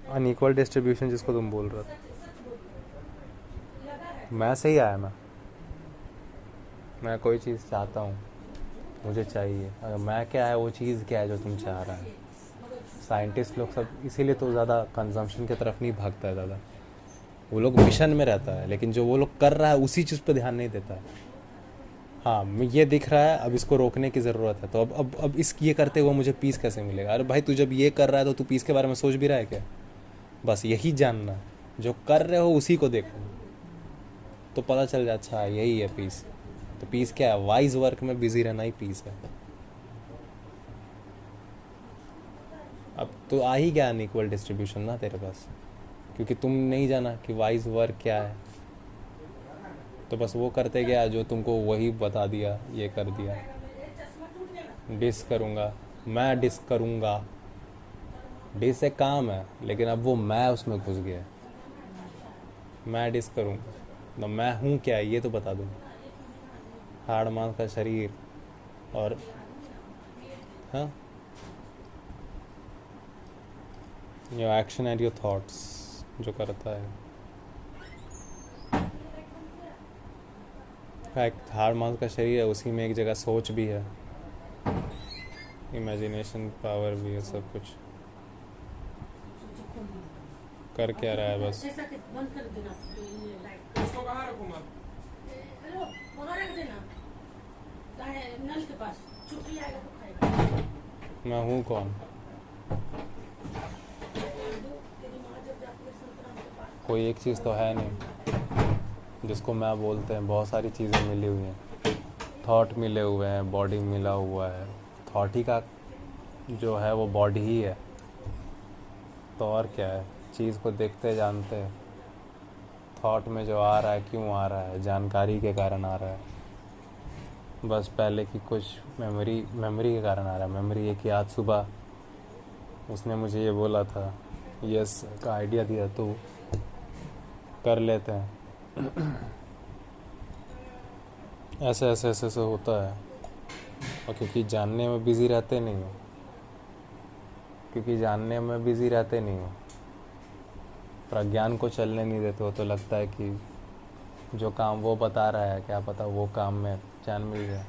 Unequal distribution जिसको तुम बोल रहे हो, मैं सही आया मैं कोई चीज़ चाहता हूँ, मुझे चाहिए, अगर मैं क्या है वो चीज़ क्या है जो तुम चाह रहा है। साइंटिस्ट लोग सब इसीलिए तो ज़्यादा कंजम्पशन की तरफ नहीं भागता है ज़्यादा, वो लोग मिशन में रहता है, लेकिन जो वो लोग कर रहा है उसी चीज़ पे ध्यान नहीं देता है। हाँ, ये दिख रहा है, अब इसको रोकने की ज़रूरत है, तो अब इस ये करते हुए मुझे पीस कैसे मिलेगा। अरे भाई, तू जब ये कर रहा है तो तू पीस के बारे में सोच भी रहा है क्या? बस यही जानना है, जो कर रहे हो उसी को देखो, तो पता चल जाए अच्छा यही है पीस। तो पीस क्या है? वाइज वर्क में बिजी रहना ही पीस है। अब तो आ ही गया अनइक्वल डिस्ट्रीब्यूशन ना तेरे पास, क्योंकि तुम नहीं जाना कि वाइज वर्क क्या है, तो बस वो करते गया जो तुमको वही बता दिया, ये कर दिया। डिस करूँगा, मैं डिस करूँगा, डिस एक काम है, लेकिन अब वो मैं उसमें घुस गया। मैं डिस करूँगा तो मैं हूँ क्या, ये तो बता दूँ। हाड़ मांस का शरीर और हाँ, your action and your thoughts जो करता है। एक हाड़ मांस का शरीर है, उसी में एक जगह सोच भी है, इमेजिनेशन पावर भी है, सब कुछ कर क्या रहा है बस। मैं हूँ कौन? कोई एक चीज़ तो है नहीं जिसको मैं बोलते हैं, बहुत सारी चीज़ें मिली हुई हैं, थॉट मिले हुए हैं, बॉडी मिला हुआ है। थॉट ही का जो है वो बॉडी ही है, तो और क्या है? चीज़ को देखते जानते हैं, थॉट में जो आ रहा है क्यों आ रहा है, जानकारी के कारण आ रहा है, बस पहले की कुछ मेमोरी के कारण आ रहा है। मेमोरी एक याद, सुबह उसने मुझे ये बोला था, यस का आइडिया दिया, तो कर लेते हैं। ऐसे ऐसे ऐसे ऐसे होता है। और क्योंकि जानने में बिज़ी रहते नहीं हो, क्योंकि जानने में बिज़ी रहते नहीं हो, प्रज्ञान को चलने नहीं देते हो, तो लगता है कि जो काम वो बता रहा है, क्या पता वो काम में चैन मिल जाए।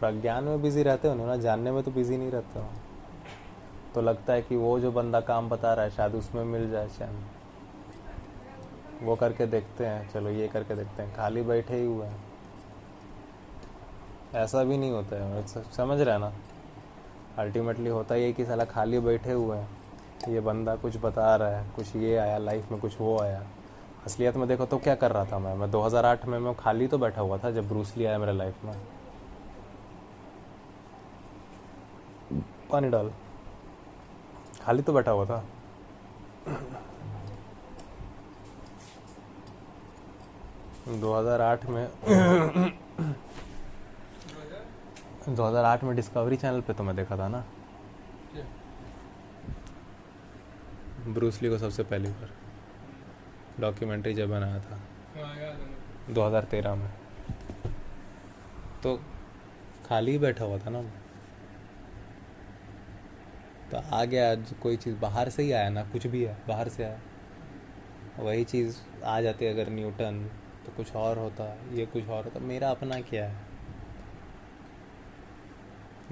प्रज्ञान में बिज़ी रहते हो ना, जानने में तो बिज़ी नहीं रहते हो, तो लगता है कि वो जो बंदा काम बता रहा है शायद उसमें मिल जाए चैन। वो करके देखते हैं, चलो ये करके देखते हैं, खाली बैठे ही हुए हैं। ऐसा भी नहीं होता है, समझ रहे हैं ना? अल्टीमेटली होता ही है कि साला खाली बैठे हुए हैं, ये बंदा कुछ बता रहा है, कुछ ये आया लाइफ में, कुछ वो आया। असलियत में देखो तो क्या कर रहा था मैं 2008 में मैं खाली तो बैठा हुआ था जब ब्रूस ली आया मेरे लाइफ में। पानी डाल, खाली तो बैठा हुआ था। 2008 में 2008 में डिस्कवरी चैनल पे तो मैं देखा था ना ब्रूस ली को सबसे पहली बार, डॉक्यूमेंट्री जब बनाया था 2013 में, तो खाली बैठा हुआ था ना मैं। तो आ गया, कोई चीज़ बाहर से ही आया ना, कुछ भी है बाहर से आया, वही चीज़ आ जाती। अगर न्यूटन तो कुछ और होता, ये कुछ और होता, मेरा अपना क्या है?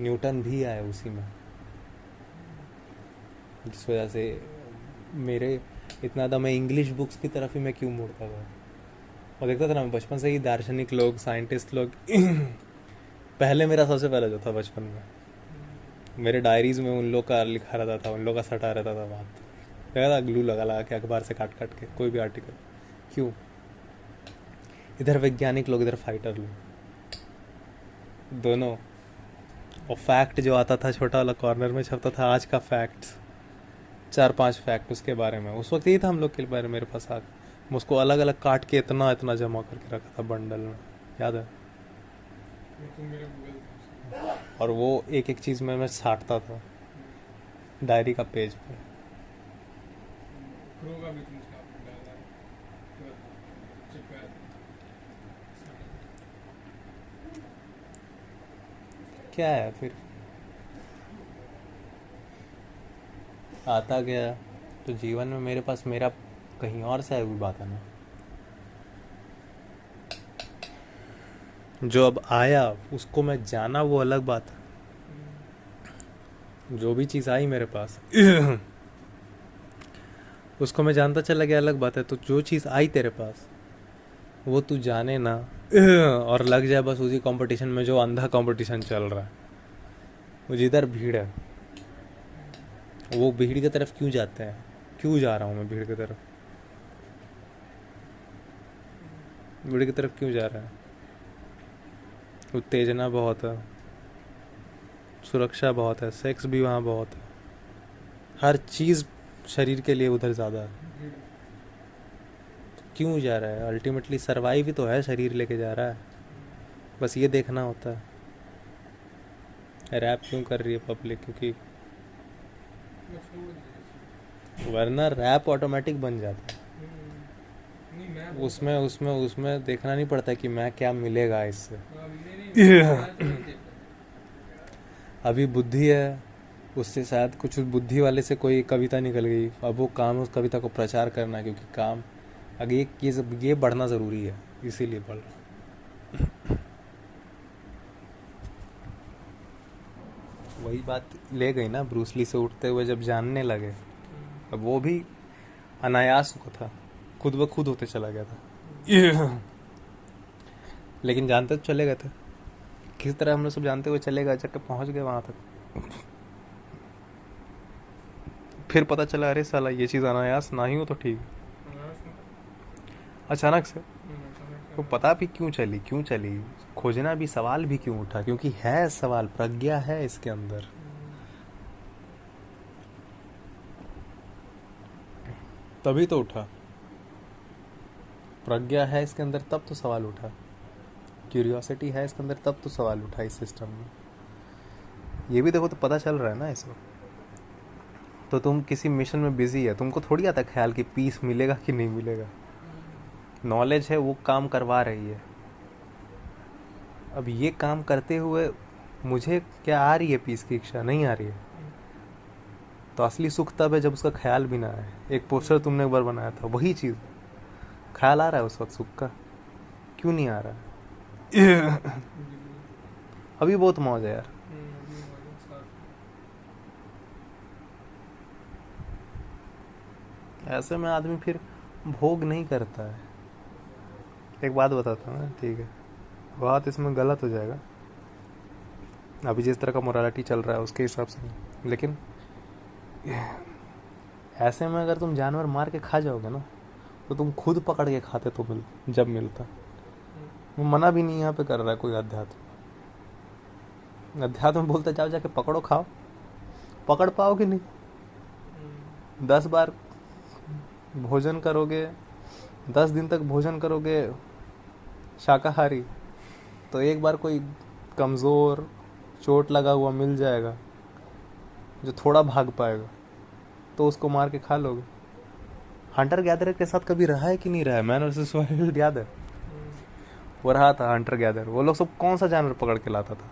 न्यूटन भी आया उसी में, जिस वजह से मेरे इतना ज़्यादा मैं इंग्लिश बुक्स की तरफ ही मैं क्यों मुड़ता था। और देखता था ना मैं बचपन से ही, दार्शनिक लोग, साइंटिस्ट लोग पहले मेरा सबसे पहले जो था बचपन में, मेरे डायरीज़ में उन लोग का लिखा रहता था, उन लोग का सटा रहता था बात, लगा था ग्लू लगा लगा के अखबार से काट काट के कोई भी आर्टिकल। क्यों? इधर वैज्ञानिक लोग, इधर फाइटर लोग, दोनों। और फैक्ट जो आता था छोटा वाला कॉर्नर में छपता था, आज का फैक्ट्स, 4-5 फैक्ट उसके बारे में, उस वक्त यही था हम लोग के बारे में मेरे पास आग। मैं उसको अलग अलग काट के इतना इतना जमा करके रखा था बंडल में, याद है? और वो एक एक चीज़ में मैं छाटता था डायरी का पेज पे। क्या है फिर? आता गया, तो जीवन में मेरे पास मेरा कहीं और से आई हुई बात है ना। जो अब आया उसको मैं जाना, वो अलग बात है। जो भी चीज़ आई मेरे पास उसको मैं जानता चला गया, अलग बात है। तो जो चीज़ आई तेरे पास वो तू जाने ना और लग जाए बस उसी कंपटीशन में, जो अंधा कंपटीशन चल रहा है। वो जिधर भीड़ है, वो भीड़ की तरफ क्यों जाते हैं? क्यों जा रहा हूँ मैं भीड़ की तरफ? भीड़ की तरफ क्यों जा रहा है? उत्तेजना बहुत है, सुरक्षा बहुत है, सेक्स भी वहाँ बहुत है, हर चीज़ शरीर के लिए उधर ज़्यादा है। तो क्यों जा रहा है? अल्टीमेटली सर्वाइव ही तो है, शरीर लेके जा रहा है। बस ये देखना होता है। रैप क्यों कर रही है पब्लिक? क्योंकि वरना रैप ऑटोमेटिक बन जाता है। उसमें उसमें उसमें देखना नहीं पड़ता कि मैं क्या मिलेगा इससे। अभी बुद्धि है, उससे शायद कुछ बुद्धि वाले से कोई कविता निकल गई, अब वो काम उस कविता को प्रचार करना है, क्योंकि काम आगे ये बढ़ना ज़रूरी है, इसीलिए बढ़ रहा। वही बात ले गई ना ब्रूसली से उठते हुए, जब जानने लगे। अब वो भी अनायास को था, खुद ब खुद होते चला गया था लेकिन जानते तो चले गए थे। किस तरह हम लोग सब जानते हुए चले गए, जाके पहुंच गए वहां तक। फिर पता चला अरे साला ये चीज़ अनायास ना ही हो तो ठीक, अचानक से। तो पता भी क्यों चली, खोजना भी, सवाल भी क्यों उठा? क्योंकि है सवाल, प्रज्ञा है इसके अंदर। तभी तो उठा, प्रज्ञा है इसके अंदर, तब तो सवाल उठा। क्यूरियोसिटी है इसके अंदर, तब तो सवाल उठा इस सिस्टम में। ये भी देखो तो पता चल रहा है ना इसको। तो तुम किसी मिशन में बिजी है, तुमको थोड़ी आता ख्याल कि पीस मिलेगा कि नहीं मिलेगा। नॉलेज है, वो काम करवा रही है। अब ये काम करते हुए मुझे क्या आ रही है? पीस की इच्छा नहीं आ रही है। तो असली सुख तब है जब उसका ख्याल भी ना आए। एक पोस्टर तुमने एक बार बनाया था, वही चीज़, ख्याल आ रहा है उस वक्त सुख का? क्यों नहीं आ रहा है? अभी बहुत मौज है यार। ऐसे में आदमी फिर भोग नहीं करता है। एक बात बताता हूँ, ठीक है, बात इसमें गलत हो जाएगा, अभी जिस तरह का मोरालिटी चल रहा है उसके हिसाब से नहीं, लेकिन ऐसे में अगर तुम जानवर मार के खा जाओगे ना, तो तुम खुद पकड़ के खाते तो जब मिलता। वो मना भी नहीं यहाँ पे कर रहा है कोई अध्यात्म। अध्यात्म बोलते जाओ जाके पकड़ो खाओ, पकड़ पाओगे नहीं। 10 बार भोजन करोगे, 10 दिन तक भोजन करोगे शाकाहारी, तो एक बार कोई कमज़ोर चोट लगा हुआ मिल जाएगा जो थोड़ा भाग पाएगा, तो उसको मार के खा लोगे। हंटर गैदर के साथ कभी रहा है कि नहीं रहा है? मैन वर्सेस वाइल्ड याद है? वो रहा था हंटर गैदर। वो लोग सब कौन सा जानवर पकड़ के लाता था?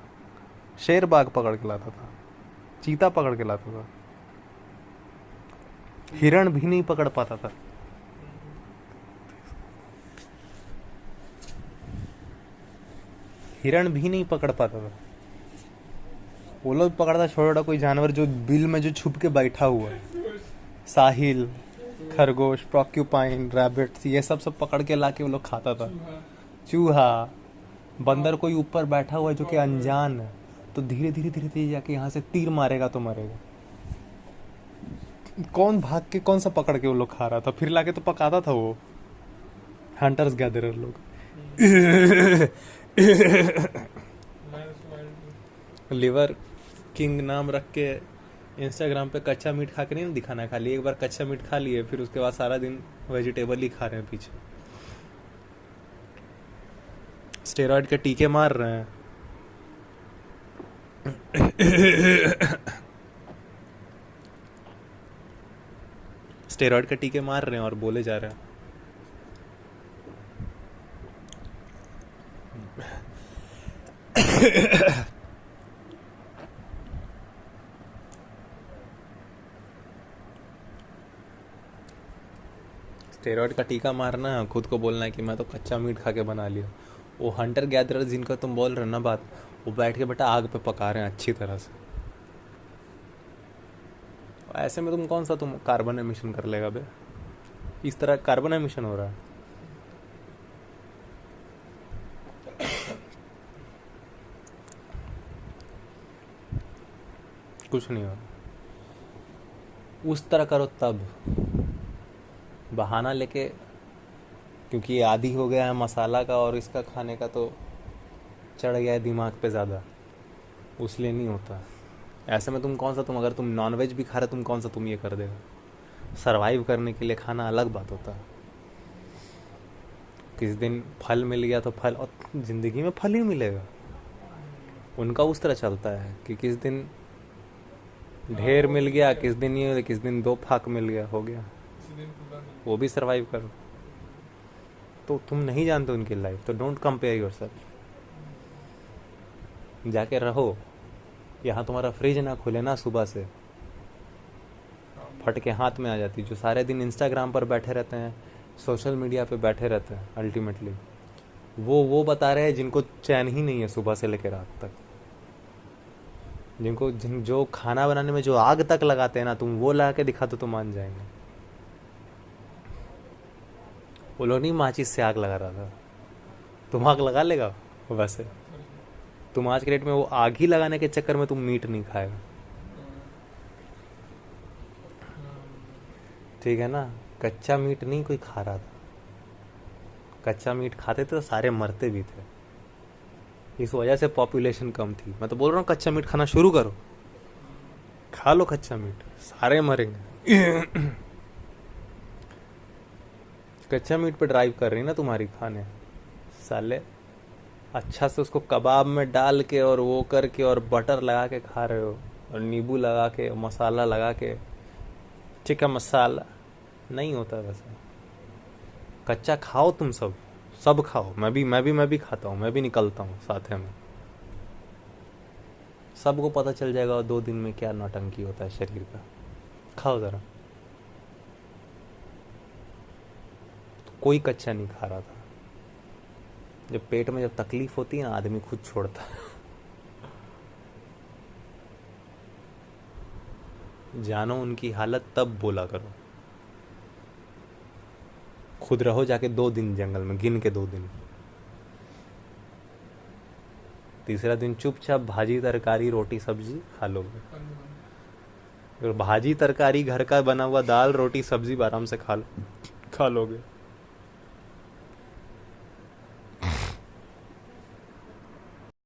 शेर बाघ पकड़ के लाता था, चीता पकड़ के लाता था, हिरण भी नहीं पकड़ पाता था। हिरण भी नहीं पकड़ पाता था। वो लोग पकड़ता छोटा कोई जानवर जो बिल में जो छुप के बैठा हुआ है, साहिल, खरगोश, प्रोक्यूपाइन, रैबिट, ये सब पकड़ के लाके वो लोग खाता था। चूहा, बंदर कोई ऊपर बैठा हुआ है जो कि अनजान है, तो धीरे धीरे धीरे धीरे जाके यहाँ से तीर मारेगा तो मरेगा। कौन भाग के कौन सा पकड़ के वो लोग खा रहा था, फिर लाके तो पकाता था वो हंटर्स गैदरर लोग। लिवर किंग नाम रख के इंस्टाग्राम पे कच्चा मीट खा के नहीं दिखाना, खाली एक बार कच्चा मीट खा लिए, फिर उसके बाद सारा दिन वेजिटेबल ही खा रहे हैं पीछे। स्टेरॉइड के टीके मार रहे हैं। स्टेरॉइड के टीके मार रहे हैं और बोले जा रहे हैं। स्टेरॉइड का टीका मारना है, खुद को बोलना है कि मैं तो कच्चा मीट खा के बना लिया। वो हंटर गैदरर जिनका तुम बोल रहे हो ना बात, वो बैठ के बेटा आग पे पका रहे हैं अच्छी तरह से। ऐसे में तुम कार्बन एमिशन कर लेगा बे? इस तरह कार्बन एमिशन हो रहा है। कुछ नहीं हो रहा। उस तरह करो तब बहाना लेके, क्योंकि ये आदी हो गया है मसाला का और इसका खाने का, तो चढ़ गया है दिमाग पे ज़्यादा, उसलिए नहीं होता। ऐसे में तुम अगर तुम नॉनवेज भी खा रहे तुम ये कर देगा। सरवाइव करने के लिए खाना अलग बात होता है। किस दिन फल मिल गया तो फल, और ज़िंदगी में फल ही मिलेगा। उनका उस तरह चलता है कि किस दिन ढेर मिल गया, किस दिन ये, किस दिन 2 फाक मिल गया, हो गया, वो भी सरवाइव करो। तो तुम नहीं जानते उनकी लाइफ, तो डोंट कंपेयर योरसेल्फ। जाके रहो। यहाँ तुम्हारा फ्रिज ना खुले ना सुबह से, फट के हाथ में आ जाती। जो सारे दिन इंस्टाग्राम पर बैठे रहते हैं, सोशल मीडिया पे बैठे रहते हैं, अल्टीमेटली वो बता रहे हैं जिनको चैन ही नहीं है सुबह से लेकर रात तक। जो खाना बनाने में जो आग तक लगाते हैं ना, तुम वो लगा के दिखा तो मान जाएंगे। वो लोग नहीं माचिस से आग लगा रहा था, तुम आग लगा लेगा वैसे। तुम आज के डेट में वो आग ही लगाने के चक्कर में तुम मीट नहीं खाएगा, ठीक है ना। कच्चा मीट नहीं कोई खा रहा था। कच्चा मीट खाते थे तो सारे मरते भी थे, इस वजह से पॉपुलेशन कम थी। मैं तो बोल रहा हूँ कच्चा मीट खाना शुरू करो, खा लो कच्चा मीट, सारे मरेंगे। कच्चा मीट पे ड्राइव कर रही ना तुम्हारी खाने, साले अच्छा से उसको कबाब में डाल के और वो करके और बटर लगा के खा रहे हो, और नींबू लगा के, मसाला लगा के, चिकन मसाला नहीं होता वैसे। कच्चा खाओ तुम सब खाओ। मैं भी खाता हूँ, मैं भी निकलता हूँ साथ में। सबको पता चल जाएगा 2 दिन में क्या नौटंकी होता है शरीर का। खाओ ज़रा। कोई कच्चा नहीं खा रहा था। जब पेट में जब तकलीफ होती है ना, आदमी खुद छोड़ता है। जानो उनकी हालत तब बोला करो। खुद रहो जाके 2 दिन जंगल में, गिन के 2 दिन। तीसरा दिन चुपचाप भाजी तरकारी रोटी सब्जी खा लोगे। भाजी तरकारी घर का बना हुआ दाल रोटी सब्जी आराम से खा लोगे।